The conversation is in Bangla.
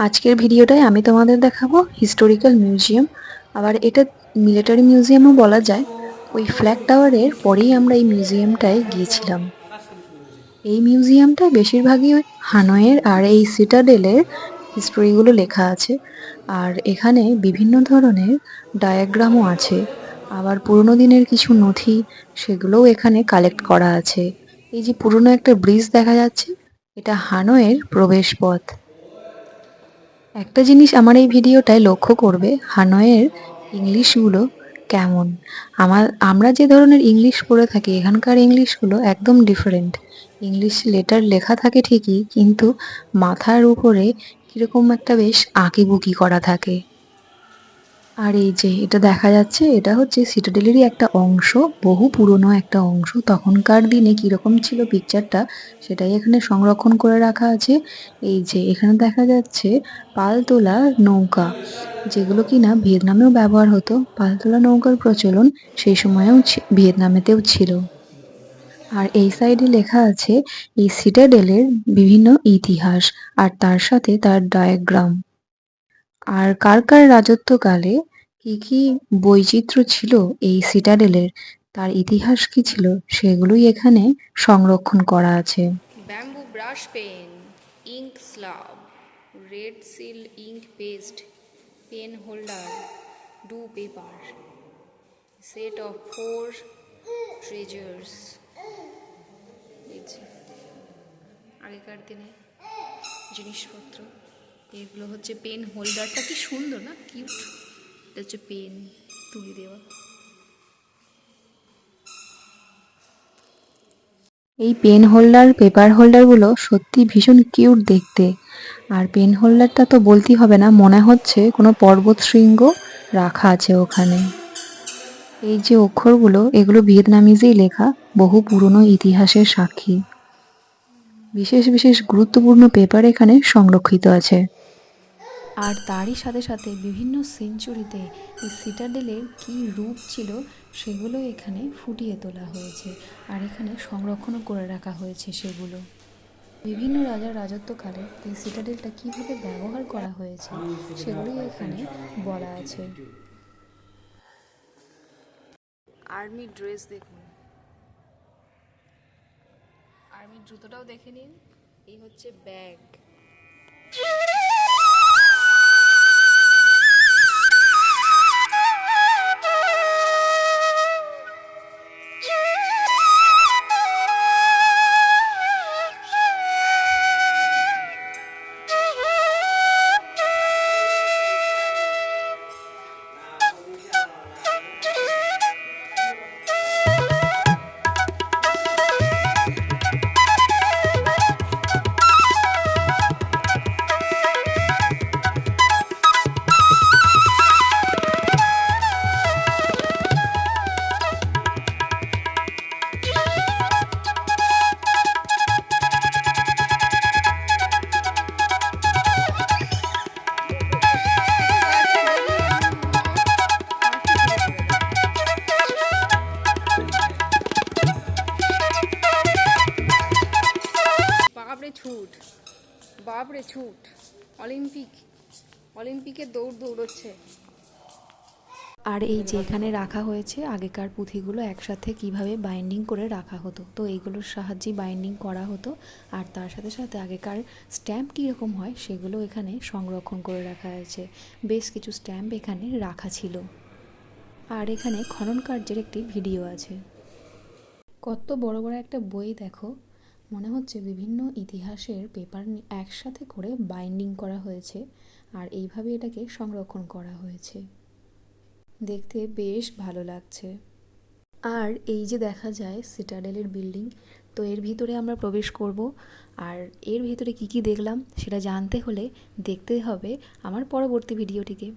আজকের ভিডিওটায় আমি তোমাদের দেখাবো হিস্টোরিক্যাল মিউজিয়াম। আবার এটা মিলিটারি মিউজিয়ামও বলা যায়। ওই ফ্ল্যাগ টাওয়ারের পরেই আমরা এই মিউজিয়ামটায় গিয়েছিলাম। এই মিউজিয়ামটায় বেশিরভাগই ওই হানয়ের আর এই সিটাডেলের হিস্টোরিগুলো লেখা আছে। আর এখানে বিভিন্ন ধরনের ডায়াগ্রামও আছে। আবার পুরোনো দিনের কিছু নথি সেগুলোও এখানে কালেক্ট করা আছে। এই যে পুরোনো একটা ব্রিজ দেখা যাচ্ছে, এটা হানয়ের প্রবেশ পথ। একটা জিনিস আমার এই ভিডিওটায় লক্ষ্য করবে, হানয়ের ইংলিশগুলো কেমন। আমরা যে ধরনের ইংলিশ পড়ে থাকি, এখানকার ইংলিশগুলো একদম ডিফারেন্ট। ইংলিশ লেটার লেখা থাকে ঠিকই, কিন্তু মাথার উপরে কিরকম একটা বেশ আঁকিবুকি করা থাকে। আর এই যে এটা দেখা যাচ্ছে, এটা হচ্ছে সিটাডেলেরই একটা অংশ, বহু পুরনো একটা অংশ। তখনকার দিনে কিরকম ছিল পিকচারটা, সেটাই এখানে সংরক্ষণ করে রাখা আছে। এই যে এখানে দেখা যাচ্ছে পালতোলা নৌকা, যেগুলো কিনা ভিয়েতনামেও ব্যবহার হতো। পালতোলা নৌকার প্রচলন সেই সময়েও ভিয়েতনামেতেও ছিল। আর এই সাইডে লেখা আছে এই সিটাডেলের বিভিন্ন ইতিহাস, আর তার সাথে তার ডায়াগ্রাম। আর কার কার রাজত্বকালে কি কি বৈচিত্র্য ছিল এই সিটাডেলের, তার ইতিহাস কি ছিল, সেগুলোই এখানে সংরক্ষণ করা আছে। Bamboo brush pen, ink slab, red seal ink paste, pen holder, ডু পেপার, সেট অফ 4 ট্রেজার্স। আগেকার দিনে জিনিসপত্র, এগুলো হচ্ছে পেন হোল্ডারটা, কি সুন্দর না, কিউট। এটা হচ্ছে পেন তুলি দেওয়া। এই পেন হোল্ডার পেপার হোল্ডারগুলো সত্যি ভীষণ কিউট দেখতে। আর পেন হোল্ডারটা তো বলতেই হবে না, মনে হচ্ছে কোনো পর্বত শৃঙ্গ রাখা আছে ওখানে। এই যে অক্ষরগুলো, এগুলো ভিয়েতনামিজেই লেখা, বহু পুরনো ইতিহাসের সাক্ষী। বিশেষ বিশেষ গুরুত্বপূর্ণ পেপার এখানে সংরক্ষিত আছে। আর তারই সাথে সাথে বিভিন্ন সেঞ্চুরিতে এই সিটাডেলের কী রূপ ছিল সেগুলো এখানে ফুটিয়ে তোলা হয়েছে, আর এখানে সংরক্ষণও করে রাখা হয়েছে সেগুলো। বিভিন্ন রাজার রাজত্বকালে এই সিটাডেলটা কীভাবে ব্যবহার করা হয়েছে সেগুলোই এখানে বলা আছে। আর্মি ড্রেস দেখুন, আর্মির জুতোটাও দেখে নিন। এই হচ্ছে ব্যাগ। ছুট, বাপরে ছুট, অলিম্পিকের দৌড় দৌড়চ্ছে। আর এই যে এখানে রাখা হয়েছে আগেকার পুঁথিগুলো একসাথে কিভাবে বাইন্ডিং করে রাখা হতো, তো এইগুলোর সাহায্যে বাইন্ডিং করা হতো। আর তার সাথে সাথে আগেকার স্ট্যাম্প কীরকম হয় সেগুলো এখানে সংরক্ষণ করে রাখা আছে। বেশ কিছু স্ট্যাম্প এখানে রাখা ছিল। আর এখানে খনন কার্যের একটি ভিডিও আছে। কত বড় বড় একটা বই দেখো, মনে হচ্ছে বিভিন্ন ইতিহাসের পেপার একসাথে করে বাইন্ডিং করা হয়েছে, আর এইভাবে এটাকে সংরক্ষণ করা হয়েছে। দেখতে বেশ ভালো লাগছে। আর এই যে দেখা যায় সিটাডেলের বিল্ডিং, তো এর ভিতরে আমরা প্রবেশ করব। আর এর ভিতরে কি কি দেখলাম সেটা জানতে হলে দেখতে হবে আমার পরবর্তী ভিডিওটিকে।